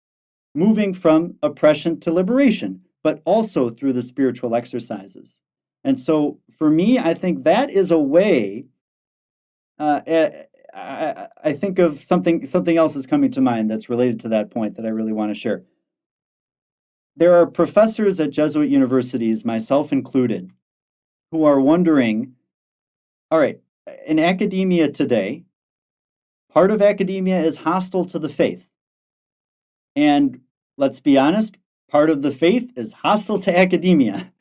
moving from oppression to liberation, but also through the spiritual exercises? And so for me, I think that is a way. I think of something else is coming to mind that's related to that point that I really want to share. There are professors at Jesuit universities, myself included, who are wondering, all right, in academia today, part of academia is hostile to the faith. And let's be honest, part of the faith is hostile to academia.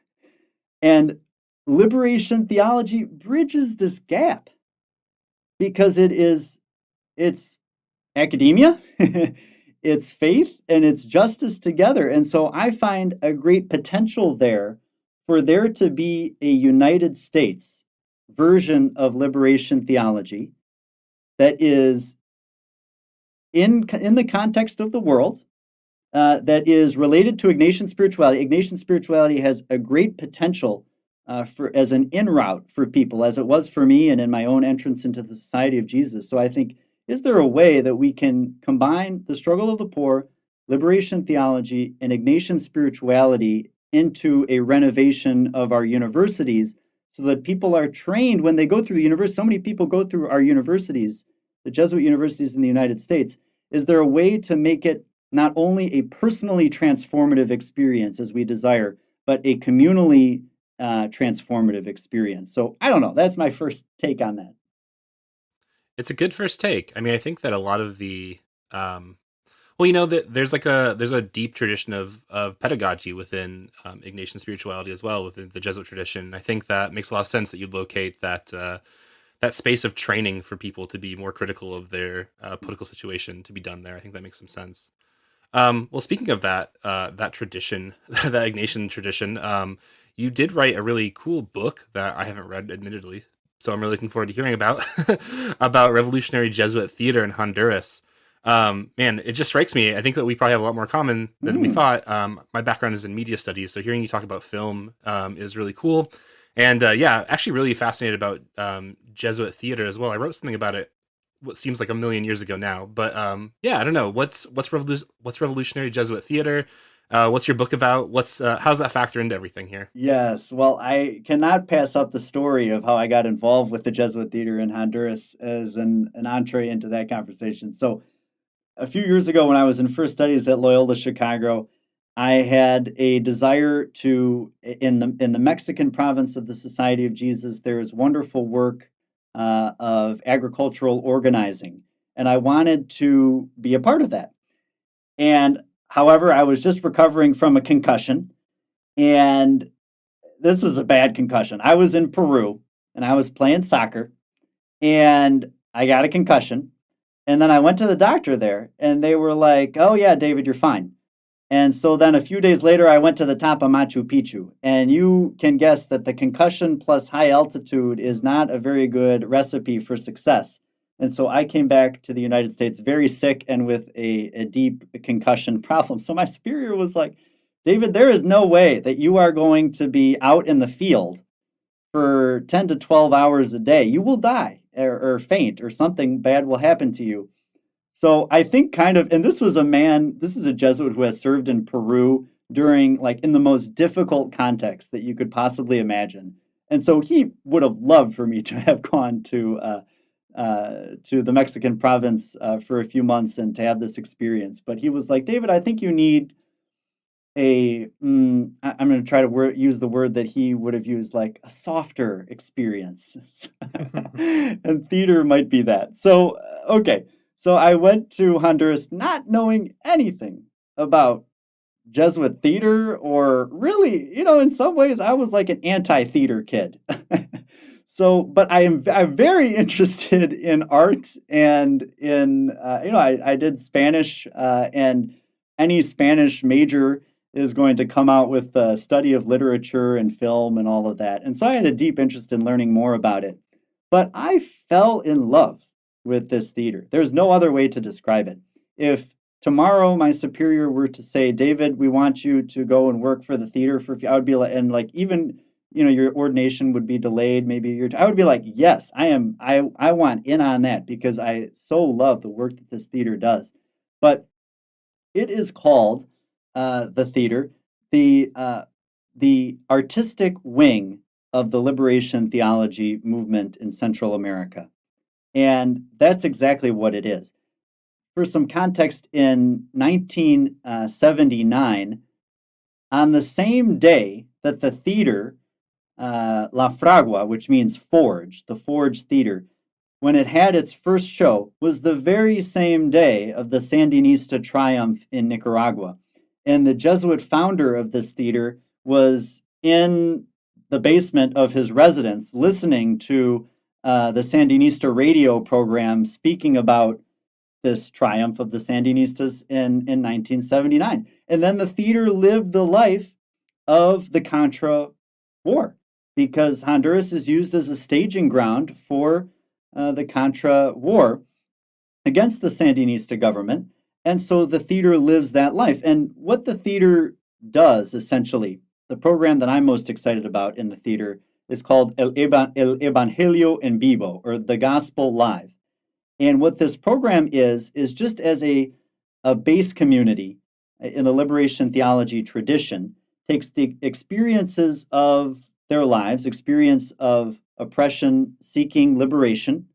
And liberation theology bridges this gap because it's academia, it's faith, and it's justice together. And so I find a great potential there for there to be a United States version of liberation theology that is in the context of the world, that is related to Ignatian spirituality. Ignatian spirituality has a great potential as an in route for people, as it was for me and in my own entrance into the Society of Jesus. So I think, is there a way that we can combine the struggle of the poor, liberation theology, and Ignatian spirituality into a renovation of our universities so that people are trained when they go through the university? So many people go through our universities, the Jesuit universities in the United States. Is there a way to make it not only a personally transformative experience as we desire, but a communally transformative experience? So I don't know. That's my first take on that. It's a good first take. I mean, I think that a lot of the that there's a deep tradition of pedagogy within Ignatian spirituality as well, within the Jesuit tradition. I think that makes a lot of sense that you'd locate that space of training for people to be more critical of their political situation to be done there. I think that makes some sense. Well, speaking of that tradition, that Ignatian tradition, you did write a really cool book that I haven't read, admittedly. So I'm really looking forward to hearing about revolutionary Jesuit theater in Honduras. Man, it just strikes me. I think that we probably have a lot more common than we thought. My background is in media studies, so hearing you talk about film is really cool. And actually really fascinated about Jesuit theater as well. I wrote something about it what seems like a million years ago now, but I don't know. What's revolutionary Jesuit theater? What's your book about? How's that factor into everything here? Yes, well, I cannot pass up the story of how I got involved with the Jesuit theater in Honduras as an entree into that conversation. So a few years ago when I was in first studies at Loyola Chicago, I had a desire to, in the Mexican province of the Society of Jesus, there is wonderful work of agricultural organizing, and I wanted to be a part of that. And however, I was just recovering from a concussion, and this was a bad concussion. I was in Peru, and I was playing soccer, and I got a concussion, and then I went to the doctor there, and they were like, "Oh yeah, David, you're fine." And so then a few days later, I went to the top of Machu Picchu. And you can guess that the concussion plus high altitude is not a very good recipe for success. And so I came back to the United States very sick and with a deep concussion problem. So my superior was like, "David, there is no way that you are going to be out in the field for 10 to 12 hours a day. You will die or faint or something bad will happen to you." So I think and this is a Jesuit who has served in Peru during in the most difficult context that you could possibly imagine. And so he would have loved for me to have gone to the Mexican province for a few months and to have this experience. But he was like, "David, I think you need I'm going to try to use the word that he would have used, like a softer experience." And theater might be that. So, okay. So I went to Honduras not knowing anything about Jesuit theater, or really, in some ways I was like an anti-theater kid. So, but I'm very interested in art and in, I did Spanish, and any Spanish major is going to come out with the study of literature and film and all of that. And so I had a deep interest in learning more about it. But I fell in love with this theater. There's no other way to describe it. If tomorrow my superior were to say, David, we want you to go and work for the theater I would be like, and like even your ordination would be delayed, maybe I would be like, yes, I want in on that because I so love the work that this theater does. But it is called the theater, the artistic wing of the liberation theology movement in Central America. And that's exactly what it is. For some context, in 1979, on the same day that the theater, La Fragua, which means forge, the Forge Theater, when it had its first show, was the very same day of the Sandinista triumph in Nicaragua. And the Jesuit founder of this theater was in the basement of his residence listening to the Sandinista radio program speaking about this triumph of the Sandinistas in 1979. And then the theater lived the life of the Contra War because Honduras is used as a staging ground for the Contra War against the Sandinista government. And so the theater lives that life. And what the theater does, essentially, the program that I'm most excited about in the theater is called El Evangelio en Vivo, or the Gospel Live. And what this program is just as a base community in the liberation theology tradition, takes the experiences of their lives, experience of oppression, seeking liberation,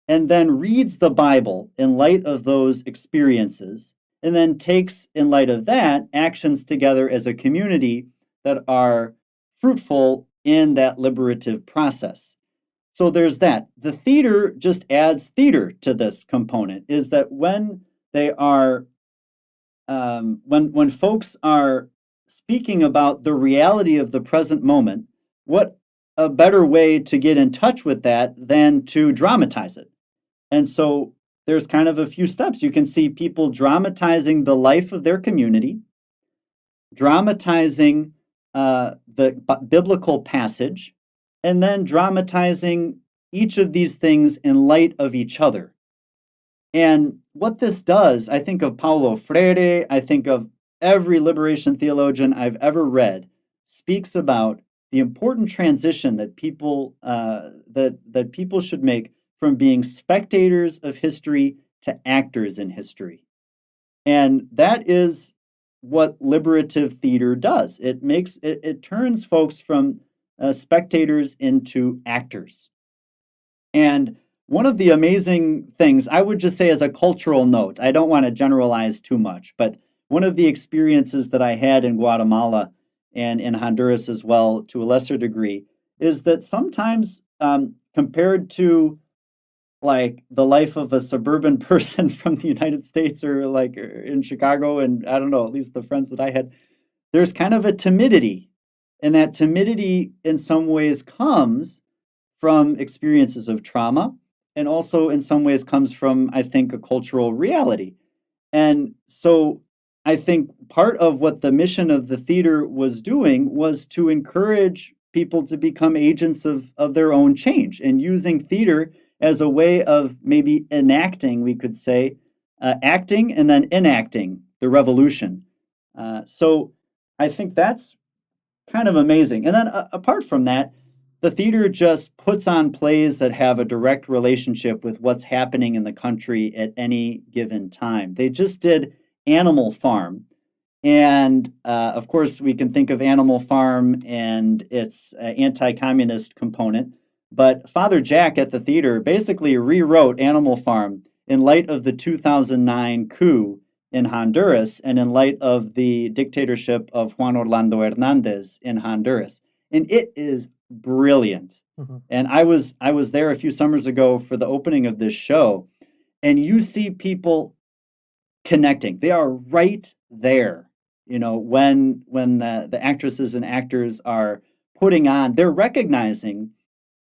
and then reads the Bible in light of those experiences, and then takes, in light of that, actions together as a community that are fruitful in that liberative process. So there's that. The theater just adds theater to this component, is that when they are, when folks are speaking about the reality of the present moment, what a better way to get in touch with that than to dramatize it? And so there's kind of a few steps. You can see people dramatizing the life of their community, dramatizing the biblical passage, and then dramatizing each of these things in light of each other. And what this does, I think of Paulo Freire, I think of every liberation theologian I've ever read, speaks about the important transition that people that people should make from being spectators of history to actors in history. And that is what liberative theater does. It turns folks from spectators into actors. And one of the amazing things, I would just say as a cultural note, I don't want to generalize too much, but one of the experiences that I had in Guatemala and in Honduras as well, to a lesser degree, is that sometimes compared to like the life of a suburban person from the United States or like in Chicago, and I don't know, at least the friends that I had, there's kind of a timidity. And that timidity in some ways comes from experiences of trauma, and also in some ways comes from, I think, a cultural reality. And so I think part of what the mission of the theater was doing was to encourage people to become agents of their own change, and using theater as a way of maybe enacting, we could say, acting and then enacting the revolution. So I think that's kind of amazing. And then apart from that, the theater just puts on plays that have a direct relationship with what's happening in the country at any given time. They just did Animal Farm. And of course, we can think of Animal Farm and its anti-communist component. But Father Jack at the theater basically rewrote Animal Farm in light of the 2009 coup in Honduras and in light of the dictatorship of Juan Orlando Hernandez in Honduras. And it is brilliant. Mm-hmm. And I was there a few summers ago for the opening of this show, and you see people connecting. They are right there. You know, when the actresses and actors are putting on, they're recognizing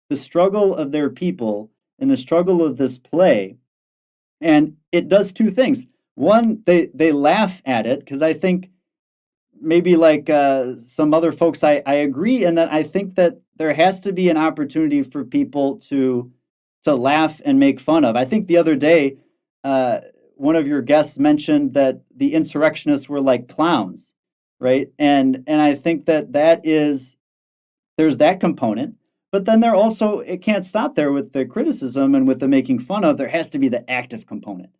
the struggle of their people and the struggle of this play. And it does two things. One, they laugh at it, because I think maybe like some other folks, I agree in that I think that there has to be an opportunity for people to laugh and make fun of. I think the other day, one of your guests mentioned that the insurrectionists were like clowns, right? And I think that there's that component, but then there also, it can't stop there with the criticism and with the making fun of. There has to be the active component.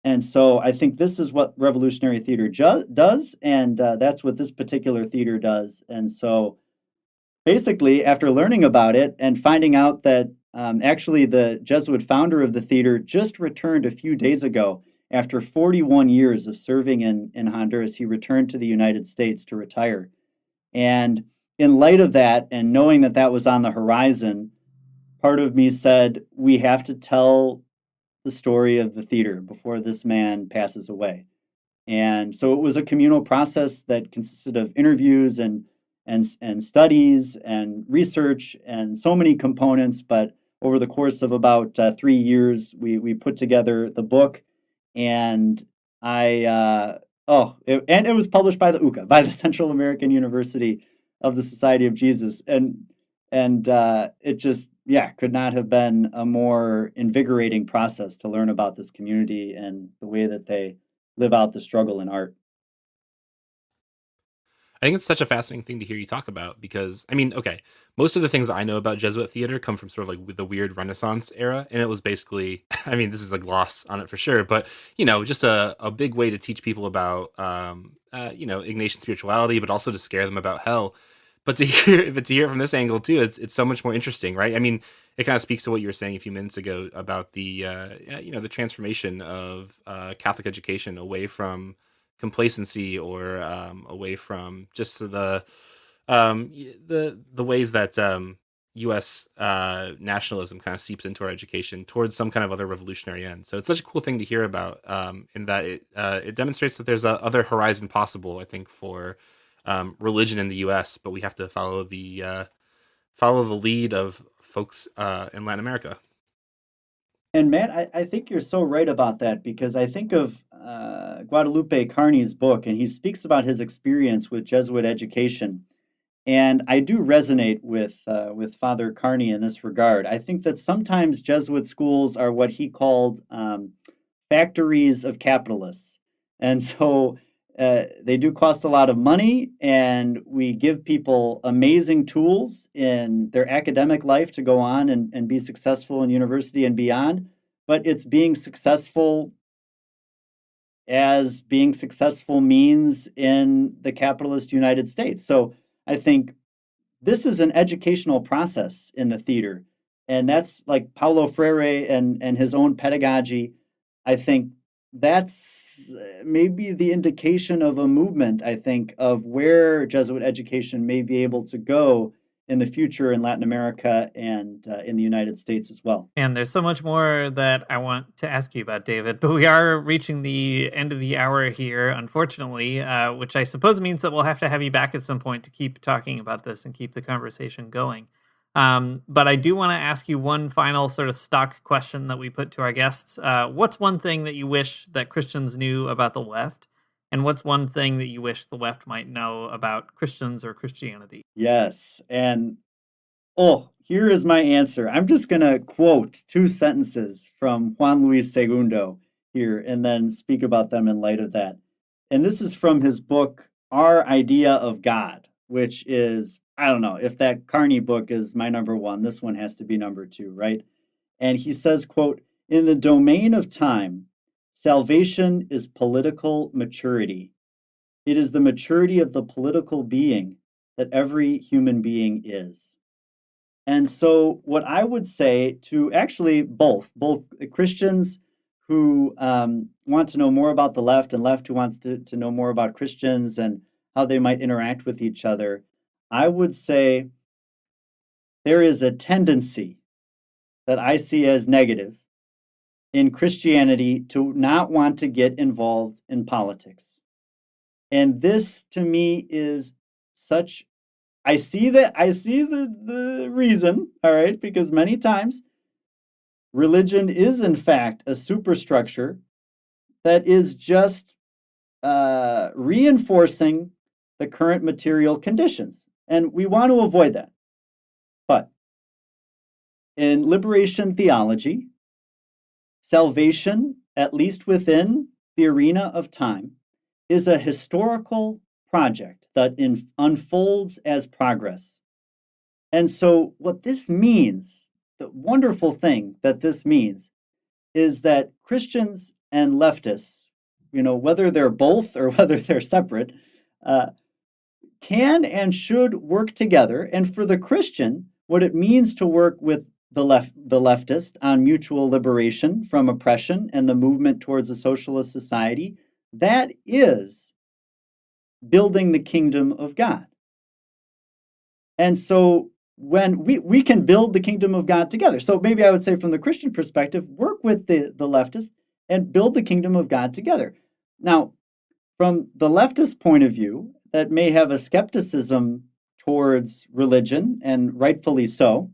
And so I think this is what revolutionary theater does, and that's what this particular theater does. And so basically, after learning about it and finding out that actually the Jesuit founder of the theater just returned a few days ago after 41 years of serving in Honduras, he returned to the United States to retire. And in light of that, and knowing that that was on the horizon, part of me said, we have to tell the story of the theater before this man passes away. And so it was a communal process that consisted of interviews and studies and research and so many components. But over the course of about 3 years, we put together the book, and it was published by the UCA, by the Central American University of the Society of Jesus, and it just could not have been a more invigorating process to learn about this community and the way that they live out the struggle in art. I think it's such a fascinating thing to hear you talk about because, I mean, okay, most of the things that I know about Jesuit theater come from sort of like the weird Renaissance era. And it was basically, I mean, this is a gloss on it for sure, but, just a big way to teach people about, Ignatian spirituality, but also to scare them about hell. But to hear it from this angle too, it's so much more interesting, right? I mean, it kind of speaks to what you were saying a few minutes ago about the, the transformation of Catholic education away from complacency or away from just the ways that U.S. Nationalism kind of seeps into our education towards some kind of other revolutionary end. So it's such a cool thing to hear about, in that it demonstrates that there's a other horizon possible, I think, for religion in the U.S., but we have to follow the lead of folks in Latin America. And Matt, I think you're so right about that, because I think of Guadalupe Carney's book, and he speaks about his experience with Jesuit education. And I do resonate with Father Carney in this regard. I think that sometimes Jesuit schools are what he called factories of capitalists. And so they do cost a lot of money, and we give people amazing tools in their academic life to go on and be successful in university and beyond. But it's being successful as being successful means in the capitalist United States. So I think this is an educational process in the theater. And that's like Paulo Freire and his own pedagogy. I think that's maybe the indication of a movement, I think, of where Jesuit education may be able to go in the future in Latin America and in the United States as well. And there's so much more that I want to ask you about, David, but we are reaching the end of the hour here, unfortunately, which I suppose means that we'll have to have you back at some point to keep talking about this and keep the conversation going. But I do want to ask you one final sort of stock question that we put to our guests. What's one thing that you wish that Christians knew about the left? And what's one thing that you wish the left might know about Christians or Christianity? Yes. And, here is my answer. I'm just going to quote 2 sentences from Juan Luis II here and then speak about them in light of that. And this is from his book, Our Idea of God, which is, I don't know, if that Carney book is my number 1, this one has to be number 2, right? And he says, quote, "In the domain of time, salvation is political maturity. It is the maturity of the political being that every human being is." And so what I would say to actually both Christians who want to know more about the left and left who wants to know more about Christians and how they might interact with each other, I would say there is a tendency that I see as negative in Christianity to not want to get involved in politics. And this to me is such, I see the reason, all right, because many times religion is in fact a superstructure that is just reinforcing the current material conditions. And we want to avoid that. But in liberation theology, salvation at least within the arena of time, is a historical project that unfolds as progress. And so what this means, the wonderful thing that this means, is that Christians and leftists, whether they're both or whether they're separate, can and should work together. And for the Christian, what it means to work with the leftist on mutual liberation from oppression and the movement towards a socialist society, that is building the kingdom of God. And so when we can build the kingdom of God together. So maybe I would say from the Christian perspective, work with the leftist and build the kingdom of God together. Now, from the leftist point of view, that may have a skepticism towards religion, and rightfully so.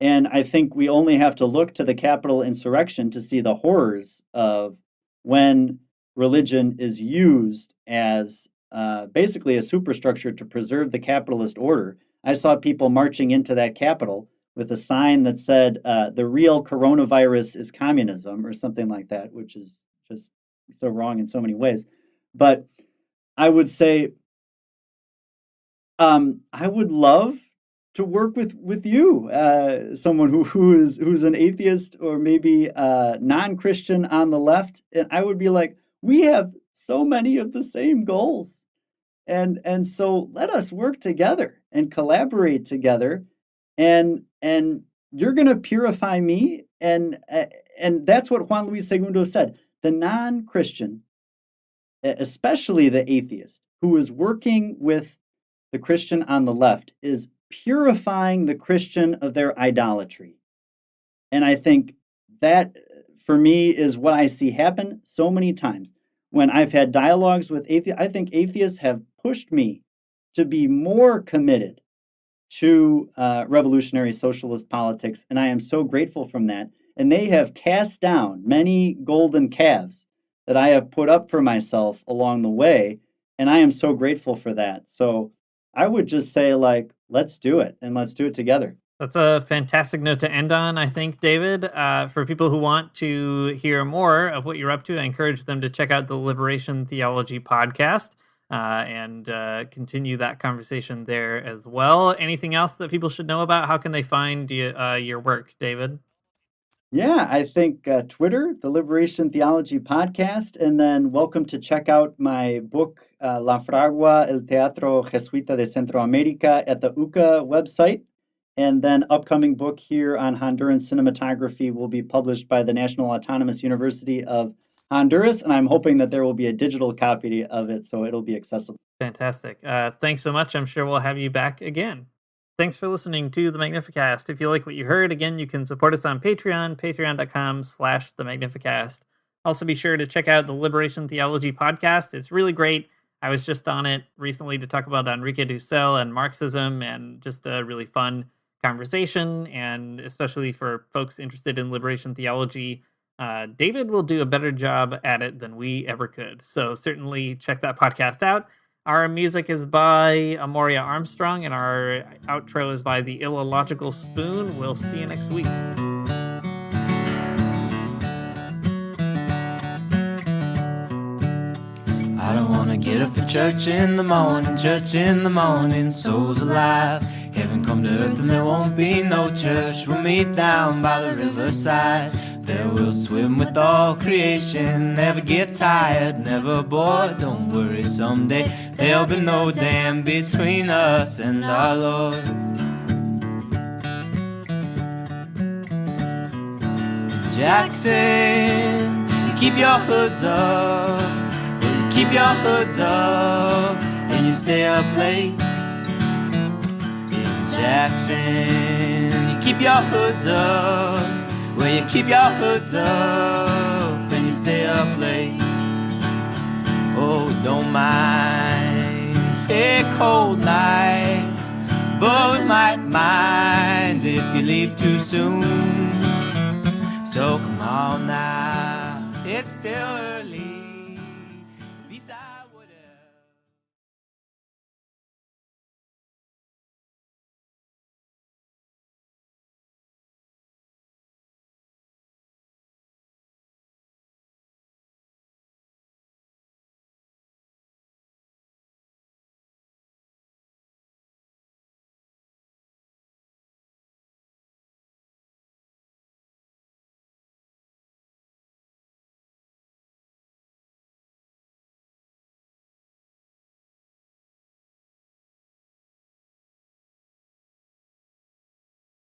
And I think we only have to look to the Capitol insurrection to see the horrors of when religion is used as basically a superstructure to preserve the capitalist order. I saw people marching into that Capitol with a sign that said, the real coronavirus is communism, or something like that, which is just so wrong in so many ways. But I would say, I would love to work with you, someone who's an atheist or maybe non-Christian on the left, and I would be like, we have so many of the same goals, and so let us work together and collaborate together, and you're going to purify me, and that's what Juan Luis II said. The non-Christian, especially the atheist, who is working with the Christian on the left, is purifying the Christian of their idolatry. And I think that, for me, is what I see happen so many times. When I've had dialogues with atheists, I think atheists have pushed me to be more committed to revolutionary socialist politics, and I am so grateful from that. And they have cast down many golden calves that I have put up for myself along the way, and I am so grateful for that. So I would just say, let's do it, and let's do it together. That's a fantastic note to end on, I think, David. For people who want to hear more of what you're up to, I encourage them to check out the Liberation Theology podcast and continue that conversation there as well. Anything else that people should know about? How can they find your work, David? Yeah, I think Twitter, the Liberation Theology podcast, and then welcome to check out my book, La Fragua, el Teatro Jesuita de Centroamérica, at the UCA website. And then upcoming book here on Honduran cinematography will be published by the National Autonomous University of Honduras, and I'm hoping that there will be a digital copy of it, so it'll be accessible. Fantastic. Thanks so much. I'm sure we'll have you back again. Thanks for listening to the Magnificast. If you like what you heard, again, you can support us on Patreon, patreon.com/the Magnificast. Also, be sure to check out the Liberation Theology podcast. It's really great. I was just on it recently to talk about Enrique Dussel and Marxism, and just a really fun conversation, and especially for folks interested in liberation theology, David will do a better job at it than we ever could. So certainly check that podcast out. Our music is by Amoria Armstrong, and our outro is by The Illogical Spoon. We'll see you next week. I don't wanna get up for church in the morning, souls alive. Heaven come to earth and there won't be no church. We'll meet down by the riverside. There we'll swim with all creation. Never get tired, never bored. Don't worry, someday there'll be no dam between us and our Lord. Jackson, you keep your hoods up. Keep your hoods up and you stay up late. In Jackson, you keep your hoods up. Well, you keep your hoods up and you stay up late. Oh, don't mind a cold night, but we might mind if you leave too soon. So come on now, it's still early.